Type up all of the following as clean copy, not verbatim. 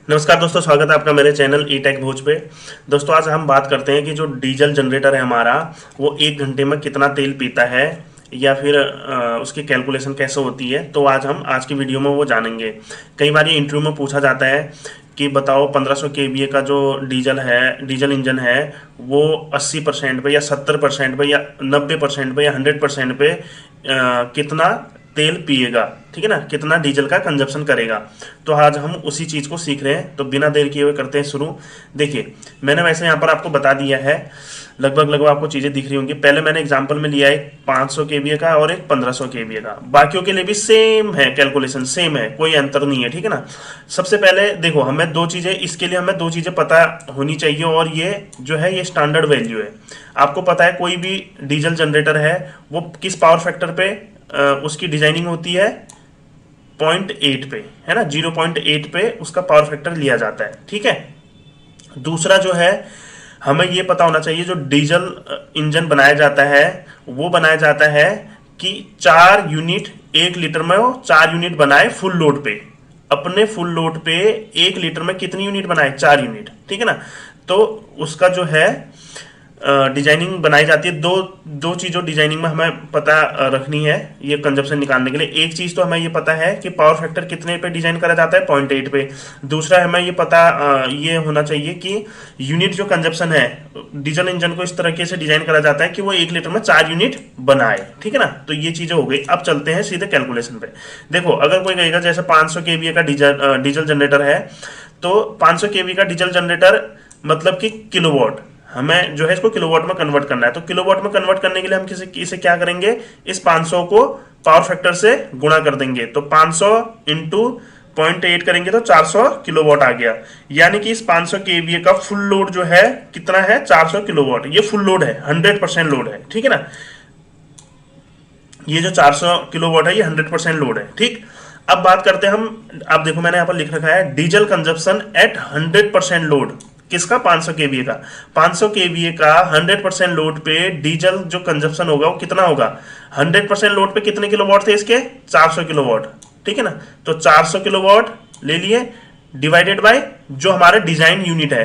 नमस्कार दोस्तों, स्वागत है आपका मेरे चैनल ई टेक भोज पे। दोस्तों आज हम बात करते हैं कि जो डीजल जनरेटर है हमारा, वो एक घंटे में कितना तेल पीता है या फिर उसकी कैलकुलेशन कैसे होती है। तो आज की वीडियो में वो जानेंगे। कई बार ये इंटरव्यू में पूछा जाता है कि बताओ 1500 केवीए का जो डीजल इंजन है वो 80% पे या 70% पे या 90% पे या 100% पे कितना तेल पिएगा, ठीक है ना, कितना डीजल का कंजप्शन करेगा। तो आज हम उसी चीज को सीख रहे हैं। तो बिना देर किए हुए करते हैं शुरू। देखिए, मैंने वैसे यहाँ पर आपको बता दिया है, लगभग आपको चीजें दिख रही होंगी। पहले मैंने एग्जांपल में लिया एक 500 केवीए का और एक 1500 केवीए का। बाकियों के लिए भी सेम है, कैलकुलेशन सेम है, कोई अंतर नहीं है, ठीक है ना। सबसे पहले देखो, हमें दो चीजें, इसके लिए हमें दो चीजें पता होनी चाहिए, और ये जो है ये स्टैंडर्ड वैल्यू है। आपको पता है कोई भी डीजल जनरेटर है वो किस पावर फैक्टर पे उसकी डिजाइनिंग होती है, 0.8 पे, है ना, 0.8 पे उसका पावर फैक्टर लिया जाता है, ठीक है। दूसरा जो है, हमें ये पता होना चाहिए जो डीजल इंजन बनाया जाता है वो बनाया जाता है कि 4 यूनिट 1 लीटर में, वो 4 यूनिट बनाए फुल लोड पे। अपने फुल लोड पे 1 लीटर में कितनी यूनिट बनाए? 4 यूनिट, ठीक है ना। तो उसका जो है डिजाइनिंग बनाई जाती है। दो चीज़ों डिजाइनिंग में हमें पता रखनी है ये कंजप्शन निकालने के लिए। एक चीज़ तो हमें ये पता है कि पावर फैक्टर कितने पे डिजाइन करा जाता है, 0.8 पे। दूसरा हमें ये पता ये होना चाहिए कि यूनिट जो कंजप्शन है, डीजल इंजन को इस तरीके से डिजाइन करा जाता है कि वो 1 लीटर में 4 यूनिट बनाए, ठीक है ना। तो ये चीज़ें हो गई। अब चलते हैं सीधे कैलकुलेशन पे। देखो, अगर कोई कहेगा जैसे 500 केवीए का डीजल जनरेटर है, तो 500 केवी का डीजल जनरेटर मतलब कि किलोवाट, हमें जो है इसको किलोवाट में कन्वर्ट करना है। तो किलोवाट में कन्वर्ट करने के लिए हम इसे क्या करेंगे, इस 500 को पावर फैक्टर से गुणा कर देंगे। तो 500 इंटू 0.8 करेंगे तो 400 किलोवाट आ गया। यानी कि इस 500 केवीए का फुल लोड जो है कितना है, 400 किलोवाट। ये फुल लोड है, 100% लोड है, ठीक है ना। ये जो 400 किलोवाट है ये 100% लोड है, ठीक। अब बात करते हैं हम, अब देखो मैंने यहां पर लिख रखा है डीजल कंजप्शन एट 100% लोड। किसका? 500 केवीए का। 500 केवीए का 100% लोड पे डीजल जो कंजप्शन होगा वो कितना होगा? 100% लोड पे कितने किलोवाट थे इसके? 400 किलोवाट, ठीक है ना। तो 400 किलोवाट ले लिए, डिवाइडेड बाय जो हमारा डिजाइन यूनिट है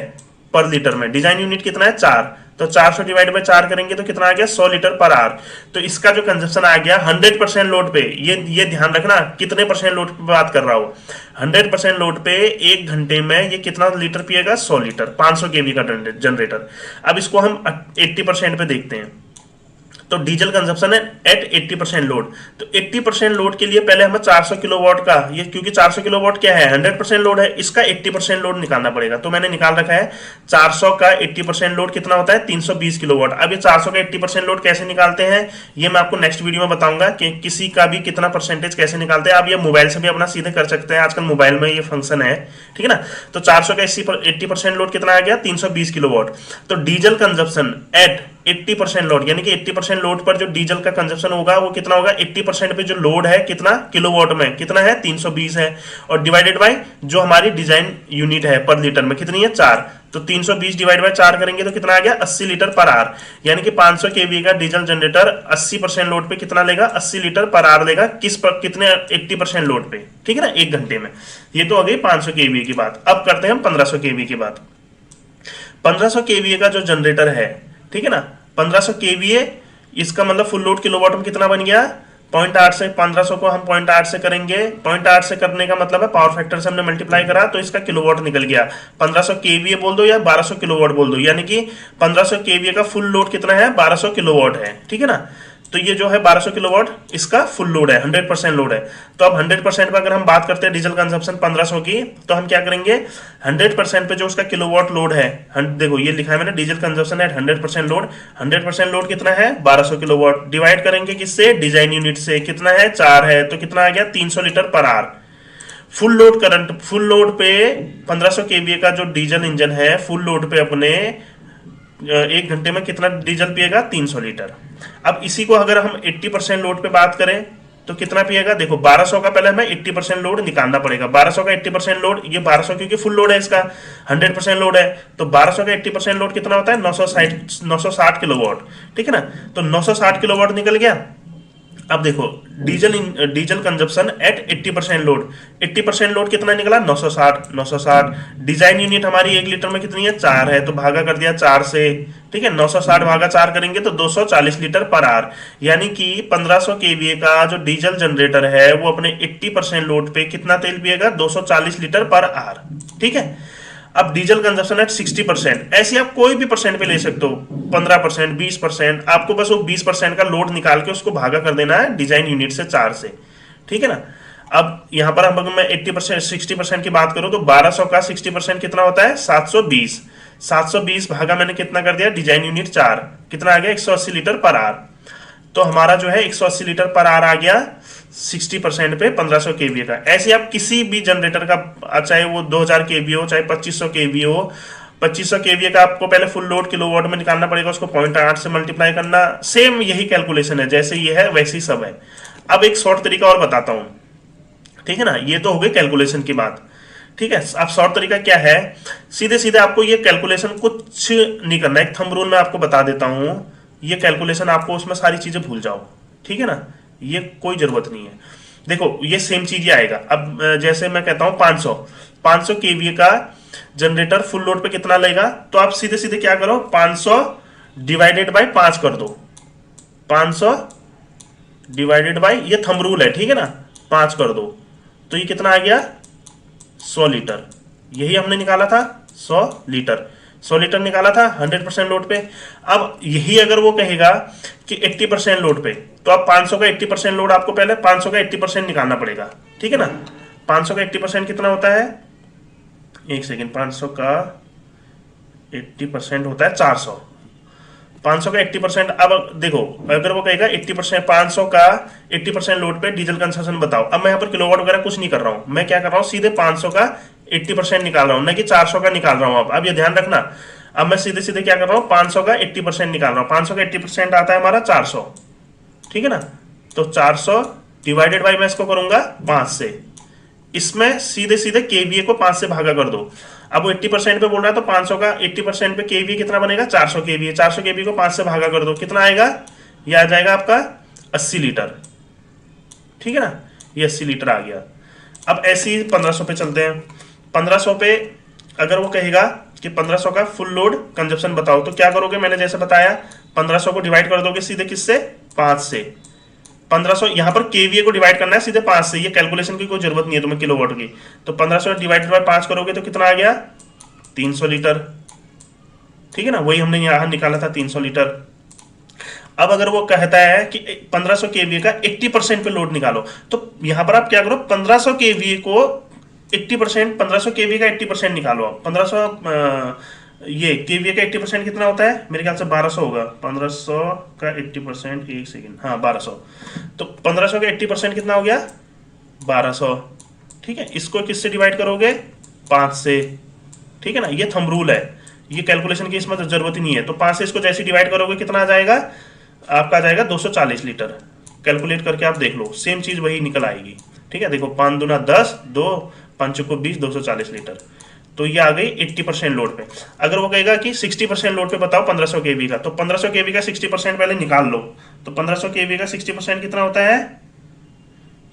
पर लीटर में। डिजाइन यूनिट कितना है? 4। तो 400 डिवाइड बाय 4 करेंगे तो कितना आ गया? 100 लीटर पर आवर। तो इसका जो कंजप्शन आ गया 100% लोड पे, ये ध्यान रखना कितने परसेंट लोड पे बात कर रहा हूं। 100% लोड पे 1 घंटे में ये कितना लीटर पिएगा? 100 लीटर, 500 केवी का जनरेटर। अब इसको हम 80% पे देखते हैं। तो डीजल कंजप्शन है एट 80% लोड। तो 80% लोड के लिए पहले हमें 400 किलोवाट का, ये क्योंकि 400 किलोवाट क्या है, 100% लोड है, इसका 80% लोड निकालना पड़ेगा। तो मैंने निकाल रखा है 400 का 80% लोड कितना होता है? 320 किलोवाट। अब ये 400 का 80% लोड कैसे निकालते हैं ये मैं आपको नेक्स्ट वीडियो में बताऊंगा कि किसी का भी कितना परसेंटेज कैसे निकालते हैं। आप ये मोबाइल से भी अपना सीधे कर सकते हैं, आजकल मोबाइल में ये फंक्शन है, ठीक है ना। तो 400 का 80% लोड कितना आ गया? 320 किलोवाट। तो डीजल कंजप्शन एट 80% लोड, यानी कि 80% लोड पर जो डीजल का कंजप्शन होगा वो कितना होगा? 80% पे जो लोड है कितना किलोवाट में, कितना है? 320 है। और डिवाइडेड बाय जो हमारी डिजाइन यूनिट है पर लीटर में कितनी है? 4। तो 320 डिवाइड बाय 4 करेंगे तो कितना आ गया? 80 लीटर पर आवर। यानी कि 500 केवी का डीजल जनरेटर 80% लोड पे कितना लेगा? 80 लीटर पर आवर लेगा। कितने? 80% लोड पे, ठीक है ना, 1 घंटे में। ये तो हो गई 500 केवी की बात। अब करते हैं हम 1500 केवी की बात। 1500 केवीए का जो जनरेटर है, ठीक है ना, 1500 केवीए, इसका मतलब फुल लोड किलोवाट में कितना बन गया? 0.8 से 1500 को हम 0.8 से करेंगे। 0.8 से करने का मतलब है पावर फैक्टर से हमने मल्टीप्लाई करा तो इसका किलोवाट निकल गया। 1500 केवीए बोल दो या 1200 किलोवाट बोल दो, यानी कि 1500 केवीए का फुल लोड कितना है? 1200 किलोवाट है, ठीक है ना। तो ये जो है 1200 किलोवाट इसका फुल लोड है, 100% लोड है। तो अब 100% पे अगर हम बात करते हैं डीजल कंजप्शन 1500 की, तो हम क्या करेंगे? 100% पे जो उसका किलोवाट लोड है, देखो ये लिखा है मैंने, डीजल कंजप्शन है 100% लोड। 100% लोड कितना है? 1200 किलोवाट। डिवाइड करेंगे किससे? डिजाइन यूनिट से। कितना है? 4 है, तो कितना आ गया? 300 litre per hour. Full load current, full load पे 1500 केवीए का जो डीजल इंजन है फुल लोड पे अपने 1 घंटे में कितना डीजल पिएगा? 300 लीटर। अब इसी को अगर हम 80% लोड पे बात करें तो कितना पिएगा? देखो 1200 का पहले हमें 80% लोड निकालना पड़ेगा। 1200 का 80% लोड, ये 1200 क्योंकि फुल लोड है, इसका 100% लोड है, तो 1200 का 80% लोड कितना होता है? 960 किलोवाट, ठीक है ना। तो 960 किलोवाट निकल गया। अब देखो, diesel consumption at 80% load, 80% load कितना निकला, 960, 960। डिजाइन यूनिट हमारी 1 लीटर में कितनी है, 4 है, तो भागा कर दिया 4 से। ठीक है, 960 भागा 4 करेंगे तो 240 लीटर पर आवर, यानी कि 1500 केवीए का जो डीजल जनरेटर है वो अपने 80% लोड पे कितना तेल पिएगा, 240 लीटर पर आवर। ठीक है, अब डीजल कंजप्शन एट 60%, ऐसे आप कोई भी परसेंट पे ले सकते हो, 15%, 20%, आपको बस वो 20% का लोड निकाल के उसको भागा कर देना है डिजाइन यूनिट से 4 से। ठीक है ना। अब यहां पर हम अगर मैं 80% 60% की बात करूं तो 1200 का 60% कितना होता है, 720। 720 भागा मैंने कितना कर दिया, डिजाइन यूनिट 4, कितना आ गया, 180 लीटर पर आवर। तो हमारा जो है 180 लीटर पर आवर आ गया 60% पे 1500 केवीए का। ऐसे आप किसी भी जनरेटर का, चाहे वो 2000 केवीए हो, चाहे 2500 केवीए हो, 2500 केवीए का आपको पहले फुल लोड किलोवाट में निकालना पड़ेगा, उसको 0.8 से मल्टीप्लाई करना। सेम यही कैलकुलेशन है, जैसे ये है वैसे ही सब है। अब एक शॉर्ट तरीका और बताता हूं, ठीक है ना। ये तो हो गई कैलकुलेशन की बात। ठीक है, अब शॉर्ट तरीका क्या है, सीधे सीधे आपको ये कैलकुलेशन कुछ नहीं करना है, एक थंब रूल मैं आपको बता देता हूं। ये कैलकुलेशन आपको उसमें सारी चीजें भूल जाओ, ठीक है ना, ये कोई जरूरत नहीं है। देखो ये सेम चीज ही आएगा। अब जैसे मैं कहता हूं 500 केवीए का जनरेटर फुल लोड पे कितना लेगा, तो आप सीधे सीधे क्या करो, 500 डिवाइडेड बाय 5 कर दो। 500 डिवाइडेड बाय, ये थंब रूल है, ठीक है ना, 5 कर दो, तो ये कितना आ गया, 100 लीटर। यही हमने निकाला था, 100 लीटर। 100 लीटर निकाला था 100% लोड पे। अब यही अगर वो कहेगा कि 80% लोड पे, तो अब 500 का 80% लोड, आपको पहले 500 का 80% निकालना पड़ेगा, ठीक है ना। 500 का 80% कितना होता है, एक सेकेंड, 500 का 80% होता है 400। 500 का 80%, अब देखो अगर वो कहेगा 80%, 500 का 80% लोड पे डीजल कंजम्पशन बताओ। अब मैं यहाँ पर किलोवाट वगैरह कुछ नहीं कर रहा हूं, मैं क्या कर रहा हूं, सीधे 500 का 80% निकाल रहा हूं, ना कि 400 का निकाल रहा हूं। अब ये ध्यान रखना, अब मैं सीधे सीधे क्या कर रहा हूं, 500 का 80% निकाल रहा हूं। 500 का 80% आता है हमारा 400, ठीक है ना। तो 400 डिवाइडेड बाई मैं इसको करूंगा 5 से, इसमें सीधे सीधे केवीए को 5 से भागा कर दो। अब वो 80% पे बोल रहा है, तो 500 का 80% पे केवीए कितना बनेगा, 400 केवीए। 400 केवीए को 5 से भागा कर दो, कितना आएगा, ये आ जाएगा आपका 80 लीटर, ठीक है ना, ये 80 लीटर आ गया। अब ऐसे ही 1500 पे चलते हैं। 1500 पे अगर वो कहेगा कि 1500 का फुल लोड कंजप्शन बताओ, तो क्या करोगे, मैंने जैसे बताया 1500 को डिवाइड कर दोगे सीधे किससे, 5 से। 1500 यहां पर केवीए को डिवाइड करना है सीधे 5 से, ये कैलकुलेशन की कोई जरूरत नहीं है तुम्हें किलोवाट की। तो 1500 डिवाइडेड बाय 5 करोगे तो कितना आ गया, 300 लीटर, ठीक है ना, वही हमने यहां निकाला था 300 लीटर। अब अगर वो कहता है कि 1500 केवीए का 80% पे लोड निकालो, तो यहां पर आप क्या करो, 1500 केवीए को 80%, 1500 केवीए का 80% निकालो आप। 1500 ये केवीए का 80% कितना होता है, मेरे ख्याल से 1200 होगा। 1500 का 80%, एक सेकेंड, हाँ 1200। तो 1500 का 80% कितना हो गया, 1200, ठीक है। इसको किससे डिवाइड करोगे, 5 से, ठीक है ना। ये थंब रूल है, ये कैलकुलेशन की इसमें तो जरूरत ही नहीं है। तो 5 से इसको जैसे डिवाइड करोगे कितना आ जाएगा, आपका आ जाएगा 240 लीटर। कैलकुलेट करके आप देख लो, सेम चीज वही निकल आएगी, ठीक है। देखो 5 दूना 10, 2 5 को 20, 240 लीटर। तो ये आ गई 80% लोड पे। अगर वो कहेगा कि 60% लोड पे बताओ 1500 केवी का, तो 1500 केवी का 60% पहले निकाल लो। तो 1500 केवी का 60% कितना होता है,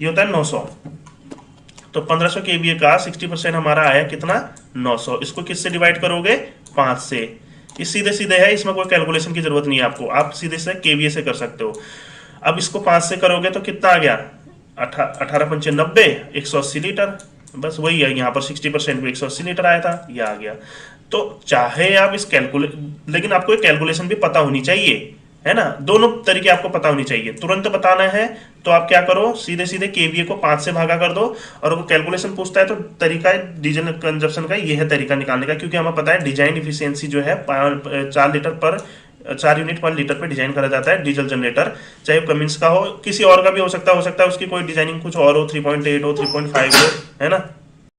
ये होता है 900। तो 1500 केवी का 60% हमारा आया कितना, 900। इसको किससे डिवाइड करोगे, 5 से। ये सीधे सीधे है, इसमें कोई कैलकुलेशन की जरूरत नहीं है आपको, आप सीधे से केवीए से कर सकते हो। अब इसको 5 से करोगे तो कितना आ गया, 18 पंचे 90, 180 लीटर। बस वही है, यहाँ पर 60% पे 180 लीटर आया था, ये आ गया। तो चाहे आप इस लेकिन आपको एक कैलकुलेशन भी पता होनी चाहिए, है ना। दोनों तरीके आपको पता होनी चाहिए। तुरंत बताना है तो आप क्या करो, सीधे सीधे केवीए को 5 से भागा कर दो, और वो कैलकुलेशन पूछता है तो तरीका डीजल कंजप्शन का ये है तरीका निकालने का, क्योंकि हमें पता है डिजाइन इफिशियंसी जो है 4 यूनिट पर लीटर पे डिजाइन करा जाता है डीजल जनरेटर, चाहे कमिंस का हो, किसी और का भी हो सकता है उसकी कोई डिजाइनिंग कुछ और हो, 3.8 हो, 3.5 हो, है ना।